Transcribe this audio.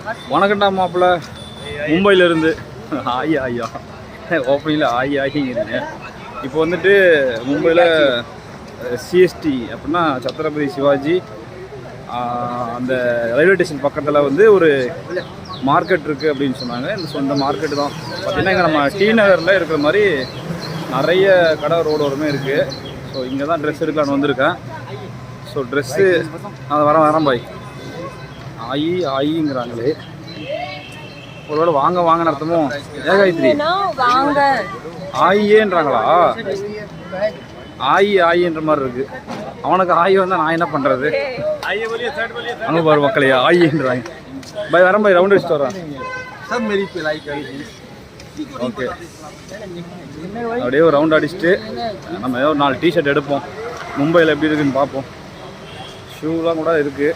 வணக்கம்டா மாப்பிள்ள, மும்பையிலேருந்து. ஆயா ஐயா ஓப்பனிங்கில் ஆகிங்கிறீங்க. இப்போ வந்துட்டு மும்பையில் சிஎஸ்டி அப்படின்னா சத்ரபதி சிவாஜி அந்த ரயில்வே ஸ்டேஷன் பக்கத்தில் வந்து ஒரு மார்க்கெட் இருக்குது அப்படின்னு சொன்னாங்க. இந்த மார்க்கெட்டு தான் பார்த்திங்கன்னா இங்கே நம்ம டி நகரில் இருக்கிற மாதிரி நிறைய கடை ரோடு இருக்குது. ஸோ இங்கே தான் ட்ரெஸ் எடுக்கலான்னு வந்திருக்கேன். ஸோ ட்ரெஸ்ஸு அதை வரேன் பாய். ஆயிங்கிறாங்களே, ஒருவேளை வாங்கன்னு அர்த்தமோ? ஏகாயத்ரி ஆயின்றாங்களா? ஆயின்ற மாதிரி இருக்கு. அவனுக்கு ஆயி வந்தால் நான் என்ன பண்ணுறது? அங்கே பாரு மக்களே, ஆயின்றாங்க. பாய் வரேன் பாய், ரவுண்ட் அடிச்சுட்டு வரேன். ஓகே, அப்படியே ஒரு ரவுண்ட் அடிச்சுட்டு நம்ம ஏதோ ஒரு 4 டிஷர்ட் எடுப்போம். மும்பையில் எப்படி இருக்குன்னு பார்ப்போம். ஷூலாம் கூட இருக்குது.